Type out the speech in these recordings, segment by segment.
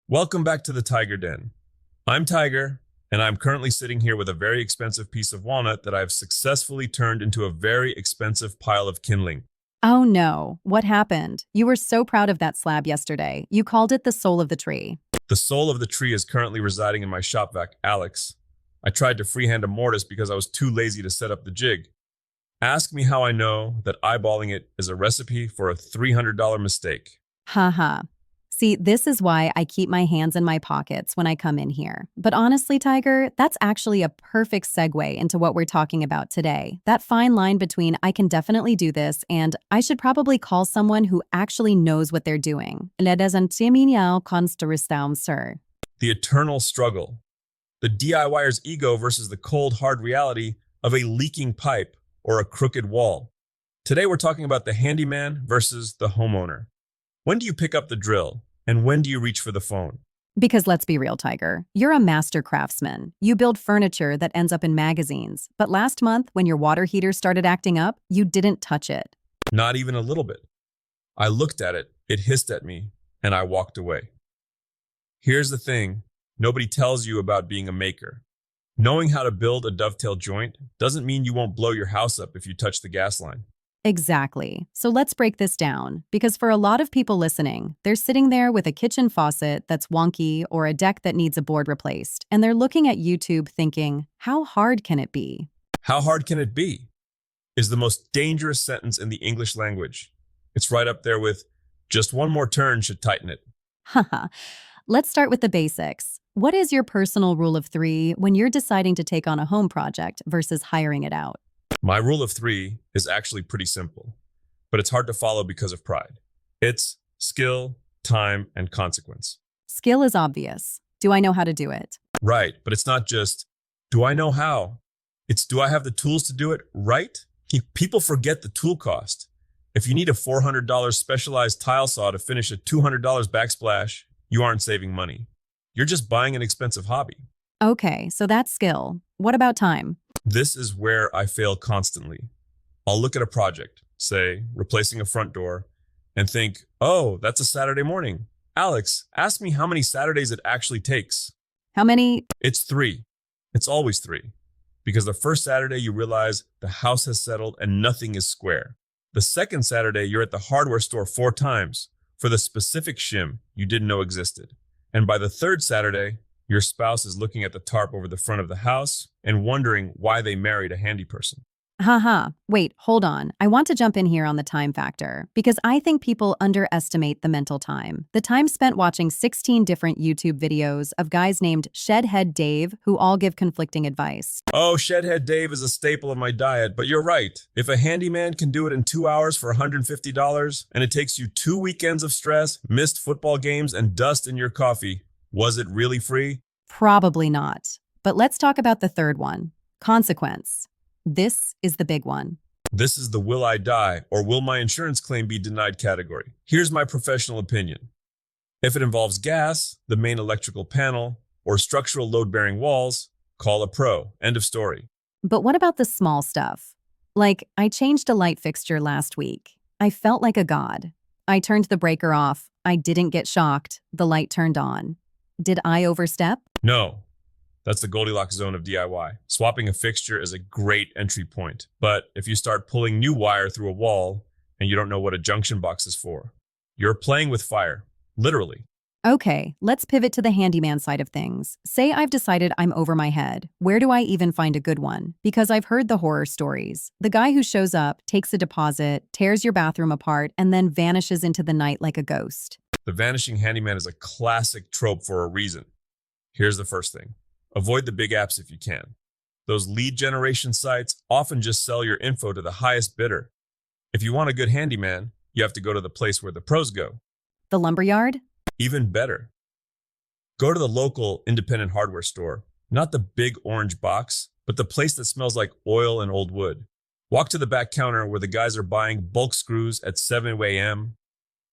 Welcome back to the Tiger Den. I'm Tiger, and I'm currently sitting here with a very expensive piece of walnut that I've successfully turned into a very expensive pile of kindling. Oh no, what happened? You were so proud of that slab yesterday. You called it the soul of the tree. The soul of the tree is currently residing in my shop vac, Alex. I tried to freehand a mortise because I was too lazy to set up the jig. Ask me how I know that eyeballing it is a recipe for a $300 mistake. Haha. See, this is why I keep my hands in my pockets when I come in here. But honestly, Tiger, that's actually a perfect segue into what we're talking about today. That fine line between I can definitely do this and I should probably call someone who actually knows what they're doing. Le desentiminial constaristão, sir. The eternal struggle. The DIYer's ego versus the cold, hard reality of a leaking pipe or a crooked wall. Today we're talking about the handyman versus the homeowner. When do you pick up the drill? And when do you reach for the phone? Because let's be real, Tiger, you're a master craftsman. You build furniture that ends up in magazines. But last month, when your water heater started acting up, you didn't touch it. Not even a little bit. I looked at it, it hissed at me, and I walked away. Here's the thing, nobody tells you about being a maker. Knowing how to build a dovetail joint doesn't mean you won't blow your house up if you touch the gas line. Exactly. So let's break this down, because for a lot of people listening, they're sitting there with a kitchen faucet that's wonky or a deck that needs a board replaced, and they're looking at YouTube thinking, how hard can it be? How hard can it be? Is the most dangerous sentence in the English language. It's right up there with, just one more turn should tighten it. Haha. Let's start with the basics. What is your personal rule of three when you're deciding to take on a home project versus hiring it out? My rule of three is actually pretty simple, but it's hard to follow because of pride. It's skill, time, and consequence. Skill is obvious. Do I know how to do it? Right, but it's not just, do I know how? It's, do I have the tools to do it right? People forget the tool cost. If you need a $400 specialized tile saw to finish a $200 backsplash, you aren't saving money. You're just buying an expensive hobby. Okay, so that's skill. What about time? This is where I fail constantly. I'll look at a project, say, replacing a front door, and think, oh, that's a Saturday morning. Alex, ask me how many Saturdays it actually takes. How many? It's 3. It's always 3. Because the first Saturday you realize the house has settled and nothing is square. The second Saturday you're at the hardware store 4 times for the specific shim you didn't know existed. And by the third Saturday, your spouse is looking at the tarp over the front of the house and wondering why they married a handy person. Haha. Wait, hold on. I want to jump in here on the time factor because I think people underestimate the mental time. The time spent watching 16 different YouTube videos of guys named Shedhead Dave who all give conflicting advice. Oh, Shedhead Dave is a staple of my diet, but you're right. If a handyman can do it in 2 hours for $150 and it takes you 2 weekends of stress, missed football games, and dust in your coffee, was it really free? Probably not. But let's talk about the third one, consequence. This is the big one. This is the will I die or will my insurance claim be denied category. Here's my professional opinion. If it involves gas, the main electrical panel, or structural load-bearing walls, call a pro. End of story. But what about the small stuff? Like, I changed a light fixture last week. I felt like a god. I turned the breaker off. I didn't get shocked. The light turned on. Did I overstep? No. That's the Goldilocks zone of DIY. Swapping a fixture is a great entry point. But if you start pulling new wire through a wall and you don't know what a junction box is for, you're playing with fire, literally. Okay, let's pivot to the handyman side of things. Say I've decided I'm over my head. Where do I even find a good one? Because I've heard the horror stories. The guy who shows up, takes a deposit, tears your bathroom apart, and then vanishes into the night like a ghost. The vanishing handyman is a classic trope for a reason. Here's the first thing. Avoid the big apps if you can. Those lead generation sites often just sell your info to the highest bidder. If you want a good handyman, you have to go to the place where the pros go. The lumberyard? Even better. Go to the local independent hardware store, not the big orange box, but the place that smells like oil and old wood. Walk to the back counter where the guys are buying bulk screws at 7 a.m.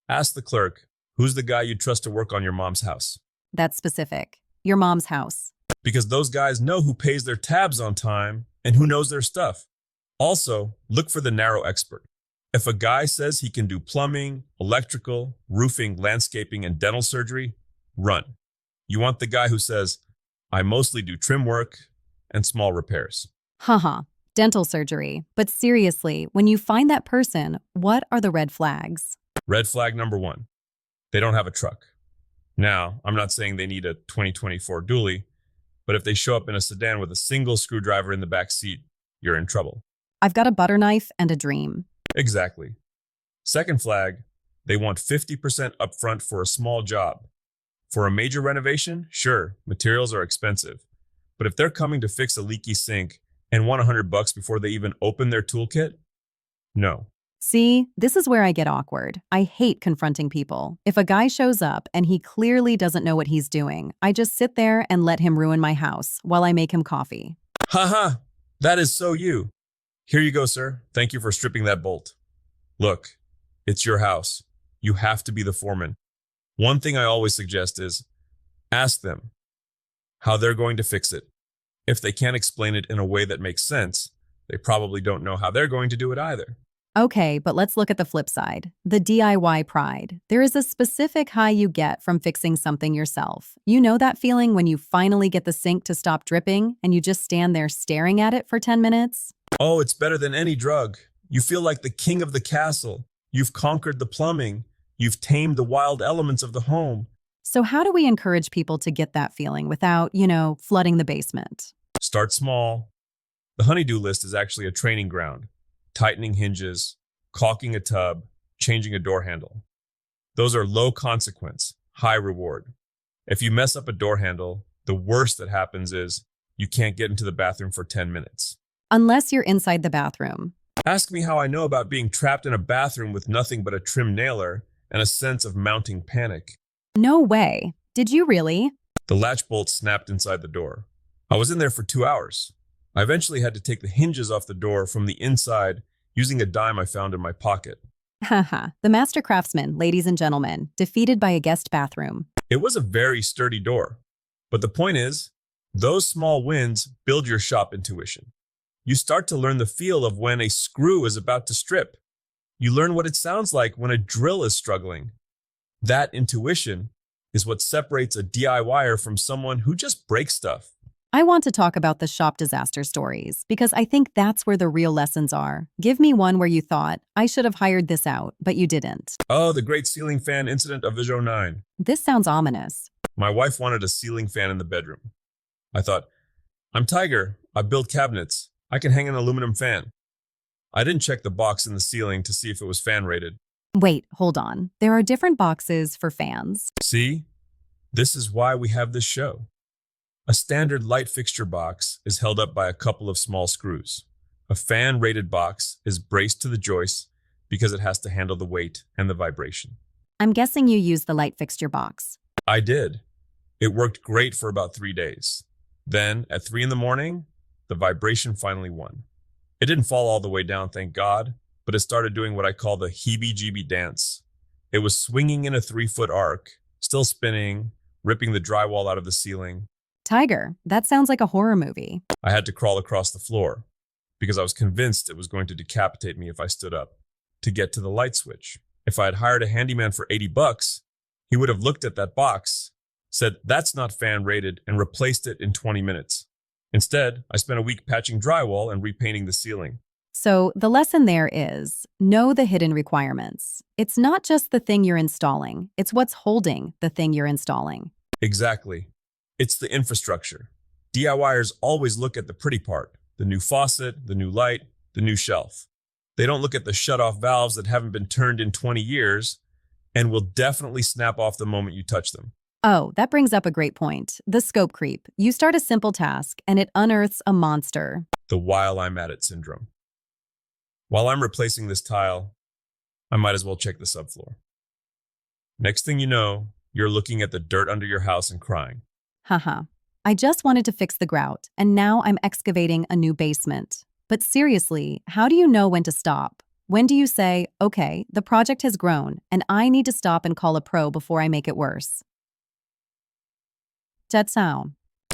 Ask the clerk, who's the guy you trust to work on your mom's house? That's specific. Your mom's house. Because those guys know who pays their tabs on time and who knows their stuff. Also, look for the narrow expert. If a guy says he can do plumbing, electrical, roofing, landscaping, and dental surgery, run. You want the guy who says, I mostly do trim work and small repairs. Haha, dental surgery. But seriously, when you find that person, what are the red flags? Red flag number one, they don't have a truck. Now, I'm not saying they need a 2024 dually, but if they show up in a sedan with a single screwdriver in the back seat, you're in trouble. I've got a butter knife and a dream. Exactly. Second flag, they want 50% upfront for a small job. For a major renovation, sure, materials are expensive. But if they're coming to fix a leaky sink and want $100 before they even open their toolkit, no. See, this is where I get awkward. I hate confronting people. If a guy shows up and he clearly doesn't know what he's doing, I just sit there and let him ruin my house while I make him coffee. Haha, that is so you. Here you go, sir. Thank you for stripping that bolt. Look, it's your house. You have to be the foreman. One thing I always suggest is ask them how they're going to fix it. If they can't explain it in a way that makes sense, they probably don't know how they're going to do it either. Okay, but let's look at the flip side. The DIY pride. There is a specific high you get from fixing something yourself. You know that feeling when you finally get the sink to stop dripping and you just stand there staring at it for 10 minutes? Oh, it's better than any drug. You feel like the king of the castle. You've conquered the plumbing. You've tamed the wild elements of the home. So how do we encourage people to get that feeling without, flooding the basement? Start small. The honeydew list is actually a training ground. Tightening hinges, caulking a tub, changing a door handle. Those are low consequence, high reward. If you mess up a door handle, the worst that happens is you can't get into the bathroom for 10 minutes. Unless you're inside the bathroom. Ask me how I know about being trapped in a bathroom with nothing but a trim nailer and a sense of mounting panic. No way. Did you really? The latch bolt snapped inside the door. I was in there for 2 hours. I eventually had to take the hinges off the door from the inside using a dime I found in my pocket. Haha, the master craftsman, ladies and gentlemen, defeated by a guest bathroom. It was a very sturdy door. But the point is, those small wins build your shop intuition. You start to learn the feel of when a screw is about to strip. You learn what it sounds like when a drill is struggling. That intuition is what separates a DIYer from someone who just breaks stuff. I want to talk about the shop disaster stories because I think that's where the real lessons are. Give me one where you thought, I should have hired this out, but you didn't. Oh, the great ceiling fan incident of Vision 9. This sounds ominous. My wife wanted a ceiling fan in the bedroom. I thought, I'm Tiger. I build cabinets. I can hang an aluminum fan. I didn't check the box in the ceiling to see if it was fan rated. Wait, hold on. There are different boxes for fans. See? This is why we have this show. A standard light fixture box is held up by a couple of small screws. A fan-rated box is braced to the joist because it has to handle the weight and the vibration. I'm guessing you used the light fixture box. I did. It worked great for about 3 days. Then, at 3 in the morning, the vibration finally won. It didn't fall all the way down, thank God, but it started doing what I call the heebie-jeebie dance. It was swinging in a 3-foot arc, still spinning, ripping the drywall out of the ceiling. Tiger, that sounds like a horror movie. I had to crawl across the floor because I was convinced it was going to decapitate me if I stood up to get to the light switch. If I had hired a handyman for $80, he would have looked at that box, said, that's not fan rated, and replaced it in 20 minutes. Instead, I spent a week patching drywall and repainting the ceiling. So the lesson there is, know the hidden requirements. It's not just the thing you're installing, it's what's holding the thing you're installing. Exactly. It's the infrastructure. DIYers always look at the pretty part, the new faucet, the new light, the new shelf. They don't look at the shut-off valves that haven't been turned in 20 years and will definitely snap off the moment you touch them. Oh, that brings up a great point. The scope creep. You start a simple task and it unearths a monster. The while I'm at it syndrome. While I'm replacing this tile, I might as well check the subfloor. Next thing you know, you're looking at the dirt under your house and crying. Haha. I just wanted to fix the grout, and now I'm excavating a new basement. But seriously, how do you know when to stop? When do you say, okay, the project has grown, and I need to stop and call a pro before I make it worse? That sound.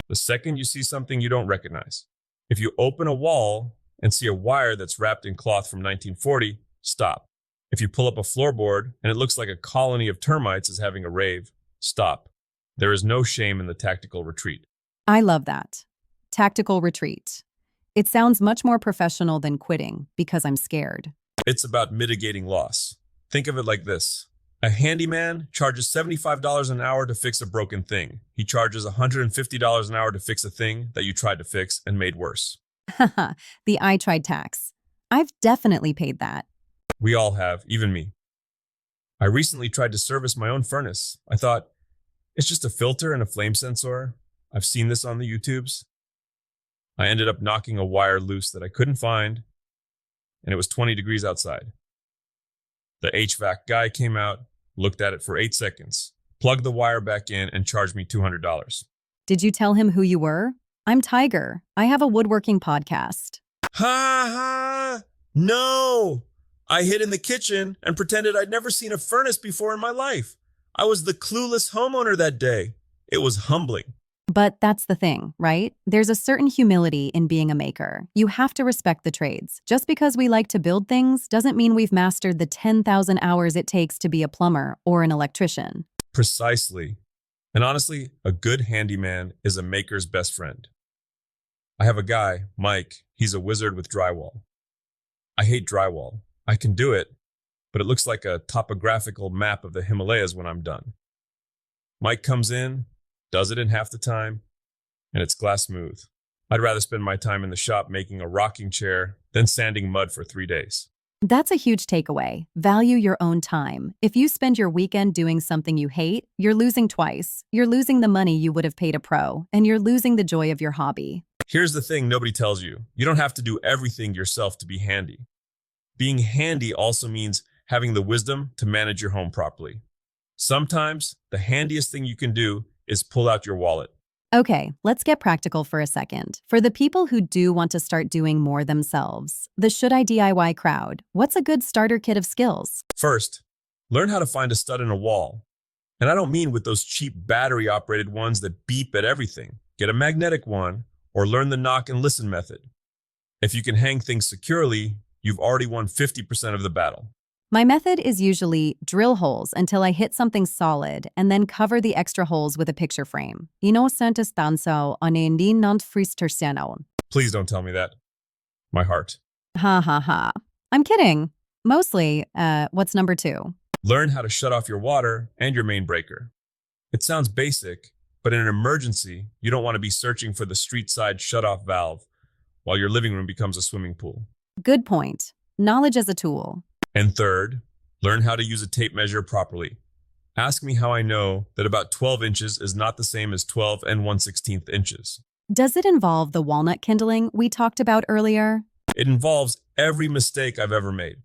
The second you see something you don't recognize. If you open a wall and see a wire that's wrapped in cloth from 1940, stop. If you pull up a floorboard and it looks like a colony of termites is having a rave, stop. There is no shame in the tactical retreat. I love that. Tactical retreat. It sounds much more professional than quitting because I'm scared. It's about mitigating loss. Think of it like this. A handyman charges $75 an hour to fix a broken thing. He charges $150 an hour to fix a thing that you tried to fix and made worse. Haha, the I tried tax. I've definitely paid that. We all have, even me. I recently tried to service my own furnace. I thought, it's just a filter and a flame sensor. I've seen this on the YouTubes. I ended up knocking a wire loose that I couldn't find, and it was 20 degrees outside. The HVAC guy came out, looked at it for 8 seconds, plugged the wire back in, and charged me $200. Did you tell him who you were? I'm Tiger. I have a woodworking podcast. Ha ha! No! I hid in the kitchen and pretended I'd never seen a furnace before in my life. I was the clueless homeowner that day. It was humbling. But that's the thing, right? There's a certain humility in being a maker. You have to respect the trades. Just because we like to build things doesn't mean we've mastered the 10,000 hours it takes to be a plumber or an electrician. Precisely. And honestly, a good handyman is a maker's best friend. I have a guy, Mike. He's a wizard with drywall. I hate drywall. I can do it, but it looks like a topographical map of the Himalayas when I'm done. Mike comes in, does it in half the time, and it's glass smooth. I'd rather spend my time in the shop making a rocking chair than sanding mud for 3 days. That's a huge takeaway. Value your own time. If you spend your weekend doing something you hate, you're losing twice. You're losing the money you would have paid a pro, and you're losing the joy of your hobby. Here's the thing nobody tells you. You don't have to do everything yourself to be handy. Being handy also means having the wisdom to manage your home properly. Sometimes the handiest thing you can do is pull out your wallet. Okay, let's get practical for a second. For the people who do want to start doing more themselves, the Should I DIY crowd, what's a good starter kit of skills? First, learn how to find a stud in a wall. And I don't mean with those cheap battery-operated ones that beep at everything. Get a magnetic one or learn the knock and listen method. If you can hang things securely, you've already won 50% of the battle. My method is usually drill holes until I hit something solid and then cover the extra holes with a picture frame. Innocentes danzo on hindi non fristersiano. Please don't tell me that. My heart. Ha ha ha. I'm kidding. Mostly, what's number 2? Learn how to shut off your water and your main breaker. It sounds basic, but in an emergency, you don't want to be searching for the street side shut-off valve while your living room becomes a swimming pool. Good point. Knowledge as a tool. And third, learn how to use a tape measure properly. Ask me how I know that about 12 inches is not the same as 12 and 1/16 inches. Does it involve the walnut kindling we talked about earlier? It involves every mistake I've ever made.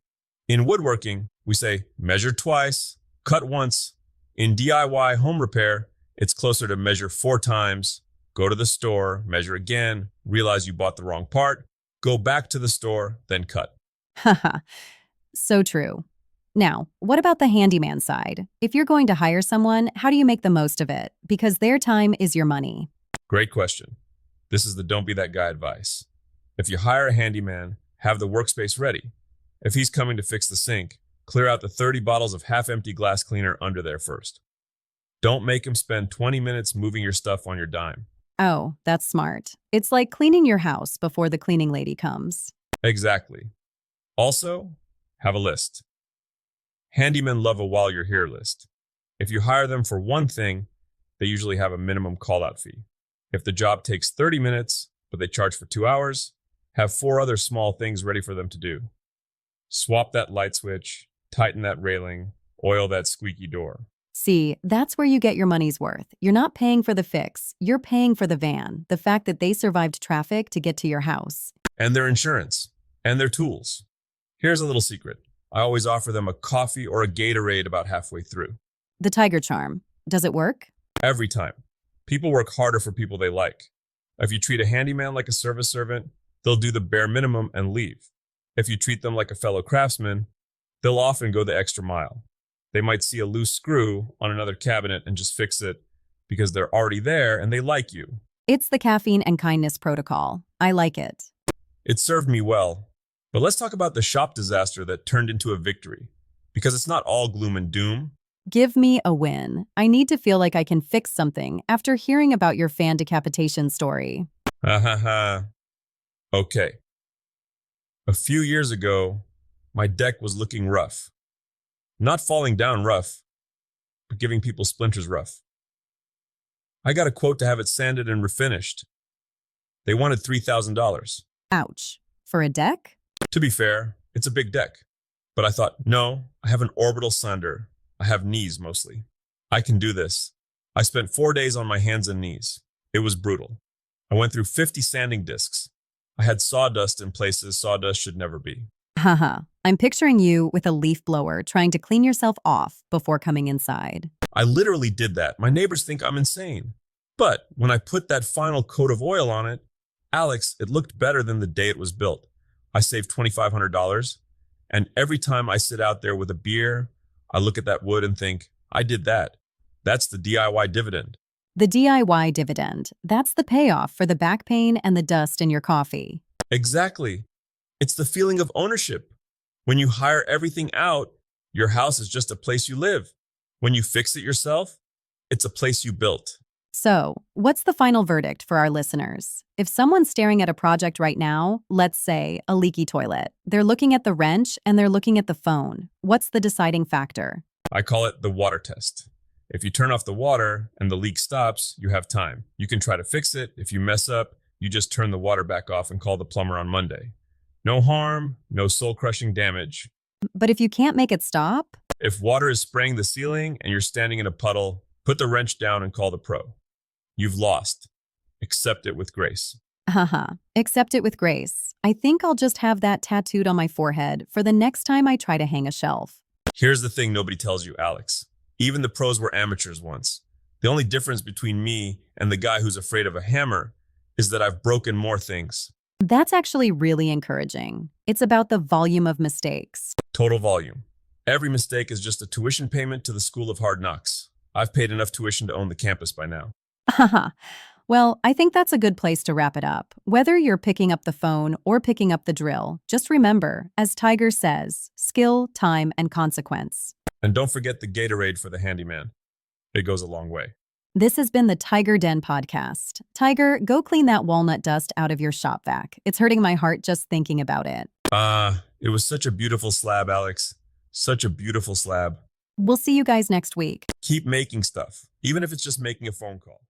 In woodworking, we say measure twice, cut once. In DIY home repair, it's closer to measure 4 times, go to the store, measure again, realize you bought the wrong part, go back to the store, then cut. Haha. So true. Now, what about the handyman side? If you're going to hire someone, how do you make the most of it? Because their time is your money. Great question. This is the don't be that guy advice. If you hire a handyman, have the workspace ready. If he's coming to fix the sink, clear out the 30 bottles of half-empty glass cleaner under there first. Don't make him spend 20 minutes moving your stuff on your dime. Oh, that's smart. It's like cleaning your house before the cleaning lady comes. Exactly. Also, have a list. Handymen love a while you're here list. If you hire them for one thing, they usually have a minimum call-out fee. If the job takes 30 minutes, but they charge for 2 hours, have 4 other small things ready for them to do. Swap that light switch, tighten that railing, oil that squeaky door. See, that's where you get your money's worth. You're not paying for the fix. You're paying for the van, the fact that they survived traffic to get to your house. And their insurance, and their tools. Here's a little secret. I always offer them a coffee or a Gatorade about halfway through. The Tiger Charm. Does it work? Every time. People work harder for people they like. If you treat a handyman like a service servant, they'll do the bare minimum and leave. If you treat them like a fellow craftsman, they'll often go the extra mile. They might see a loose screw on another cabinet and just fix it because they're already there and they like you. It's the caffeine and kindness protocol. I like it. It served me well. But let's talk about the shop disaster that turned into a victory. Because it's not all gloom and doom. Give me a win. I need to feel like I can fix something after hearing about your fan decapitation story. Ha ha ha. Okay. A few years ago, my deck was looking rough. Not falling down rough, but giving people splinters rough. I got a quote to have it sanded and refinished. They wanted $3,000. Ouch. For a deck? To be fair, it's a big deck. But I thought, no, I have an orbital sander. I have knees mostly. I can do this. I spent 4 days on my hands and knees. It was brutal. I went through 50 sanding discs. I had sawdust in places sawdust should never be. Haha. I'm picturing you with a leaf blower trying to clean yourself off before coming inside. I literally did that. My neighbors think I'm insane. But when I put that final coat of oil on it, Alex, it looked better than the day it was built. I saved $2,500. And every time I sit out there with a beer, I look at that wood and think, I did that. That's the DIY dividend. The DIY dividend. That's the payoff for the back pain and the dust in your coffee. Exactly. It's the feeling of ownership. When you hire everything out, your house is just a place you live. When you fix it yourself, it's a place you built. So, what's the final verdict for our listeners? If someone's staring at a project right now, let's say a leaky toilet, they're looking at the wrench and they're looking at the phone. What's the deciding factor? I call it the water test. If you turn off the water and the leak stops, you have time. You can try to fix it. If you mess up, you just turn the water back off and call the plumber on Monday. No harm, no soul-crushing damage. But if you can't make it stop? If water is spraying the ceiling and you're standing in a puddle, put the wrench down and call the pro. You've lost. Accept it with grace. Haha. Accept it with grace. I think I'll just have that tattooed on my forehead for the next time I try to hang a shelf. Here's the thing nobody tells you, Alex. Even the pros were amateurs once. The only difference between me and the guy who's afraid of a hammer is that I've broken more things. That's actually really encouraging. It's about the volume of mistakes. Total volume. Every mistake is just a tuition payment to the School of Hard Knocks. I've paid enough tuition to own the campus by now. Haha. Well, I think that's a good place to wrap it up. Whether you're picking up the phone or picking up the drill, just remember, as Tiger says, skill, time, and consequence. And don't forget the Gatorade for the handyman. It goes a long way. This has been the Tiger Den podcast. Tiger, go clean that walnut dust out of your shop vac. It's hurting my heart just thinking about it. It was such a beautiful slab, Alex. Such a beautiful slab. We'll see you guys next week. Keep making stuff, even if it's just making a phone call.